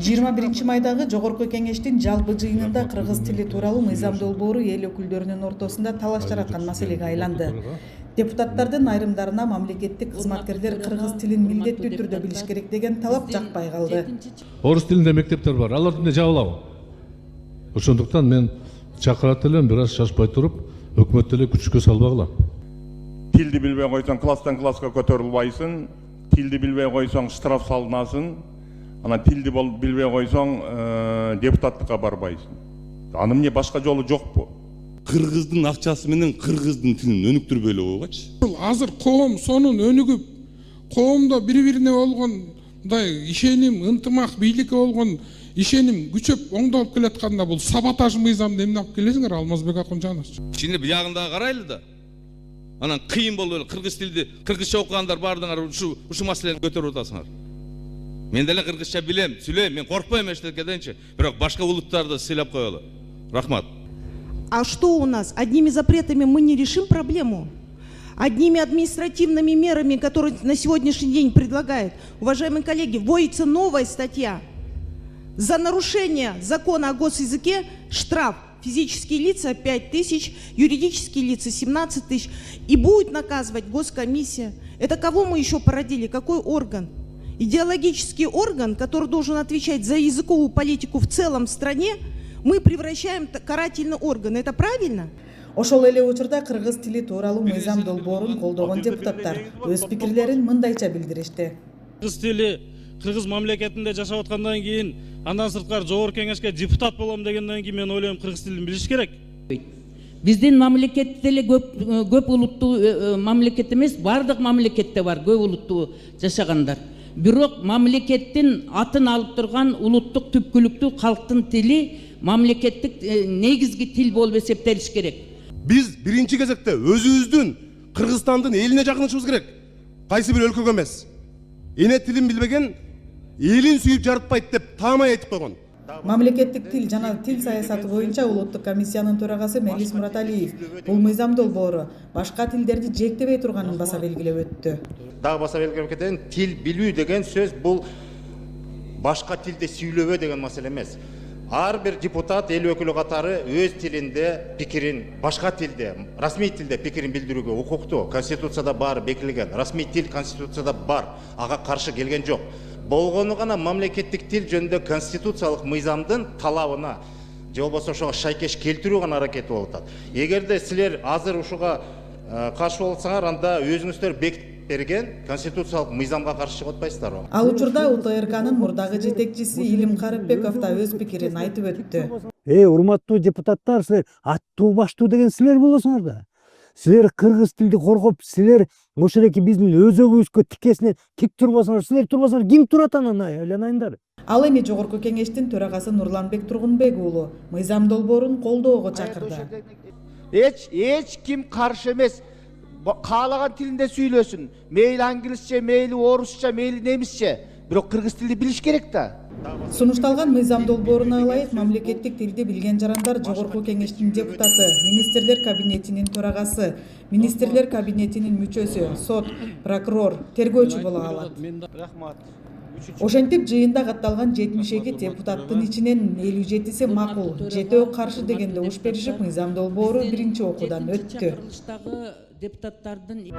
21 майдагы Жогорку кеңештин жалпы жыйынында кыргыз тили тууралуу мыйзам долбоору эл өкүлдөрүнүн ортосунда талаш жараткан маселеге айланды. Депутаттардын айрымдарына мамлекеттик кызматкерлер кыргыз тилин милдеттүү түрдө билиш керек деген талап жакпай калды. Орус тилинде мектептер бар, аларды да жабылабы. Ошондуктан мен чакырат элем, бир аз шашпай туруп, өкмөттү эле күчкө салбагыла. Тилди билбей койсоң, класстан класска көтөрүлбайсың, тилди билбей койсоң, штраф салынасың. Ана тилди билбей койсоң, депутаттыкка барбайсың. Аны эмне башка жолу жокпу? Кыргыздын акчасы менен кыргыздын тилин өнүктүрбөй эле койгочу. Азыр коом сонун өнүгүп, коомдо бири-бирине болгондай ишеним, ынтымак, бийликке болгон ишеним күчөп оңдолуп келатканда бул саботаж мыйзамды эмне алып келесиңер, Алмазбек Акунжанович? Ичинде биягындагы карайлы да. Анан кыйын болуп эле кыргыз тилди, кыргызча окугандар бардыңар ушу маселени көтөрүп атасыңар. Мен деле кыргызча билем, сүйлөйм, мен коркпойм эчтеке дейинчи, бирок башка улуттарды сыйлап коелу. Рахмат. А что у нас? Одними запретами мы не решим проблему. Одними административными мерами, которые на сегодняшний день предлагают, уважаемые коллеги, вводится новая статья. За нарушение закона о госязыке штраф. Физические лица 5 тысяч, юридические лица 17 тысяч. И будет наказывать госкомиссия. Это кого мы еще породили? Какой орган? Идеологический орган, который должен отвечать за языковую политику в целом в стране, мы превращаем в карательный орган. Это правильно? Ошол эле учурда кыргыз тили тууралуу мыйзам долбоорун колдогон депутаттар өз пикирлерин мындайча билдиришти. Кыргыз тили кыргыз мамлекетинде жашап аткандан кийин андан сырткары жогорку кеңешке депутат болом дегенден кийин мен ойлойм кыргыз тилин билиш керек. Биздин мамлекет деле көп улуттуу мамлекет эмес, бардык мамлекетте бар көп улуттуу жашагандар. Бирок мамлекеттин атын алып турган улуттук түпкүлүктүү калктын тили мамлекеттик негизги тил болуп эсептелиш керек. Биз биринчи кезекте өзүбүздүн Кыргызстандын элине жакынышыбыз керек. Кайсы бир өлкөгө эмес. Эне тилин билбеген элин сүйүп жарытпайт деп таамай айтып койгон. Мамлекеттик тил жана тил саясаты боюнча улуттук комиссиянын төрагасы Мелис Мураталиев бул мыйзам долбоору башка тилдерди жектебей турганын баса белгилеп өттү. Дагы баса белгилеп кетейин, тил билүү деген сөз бул башка тилде сүйлөбө деген маселе эмес. Ар бир депутат эл өкүлү катары өз тилинде пикирин, башка тилде, расмий тилде пикирин билдирүүгө укуктуу. Конституцияда баары бекитилген. Расмий тил Конституцияда бар, ага каршы келген жок. Болгону гана мамлекеттик тил жөнүндө конституциялык мыйзамдын талабына же болбосо ошого шайкеш келтирүү гана аракети болуп атат. Эгерде силер азыр ушуга каршы болсоңар, анда өзүңүздөр бекитип берген конституциялык мыйзамга каршы чыгып атпайсыздарбы? Ал учурда УТРКнын мурдагы жетекчиси Илим Карыпбеков да өз пикирин айтып өттү. Урматтуу депутаттар, силер аттуу баштуу деген силер болосуңар да. Силер кыргыз тилди коргоп, силер ошолеки биздин өзөгүбүзгө тикесине тик турбасаңар, силер турбасаңар ким турат анан ойлонайындар. Ал эми Жогорку кеңештин төрагасы Нурланбек Тургунбек уулу мыйзам долбоорун колдоого чакырды. Эч ким каршы эмес. Каалаган тилинде сүйлөсүн. Мейли англисче, мейли орусча, мейли немисче. Бирок кыргыз тилди билиш керек да. Сунушталган мыйзам долбооруна ылайык мамлекеттик тилди билген жарандар Жогорку кеңештин депутаты, министрлер кабинетинин төрагасы, министрлер кабинетинин мүчөсү, сот, прокурор, тергөөчү боло алат. Ошентип жыйында катталган 72 депутаттын ичинен 57си макул, 7 каршы дегенде уш беришип мыйзам долбоору биринчи окуудан өттү. Депутаттардын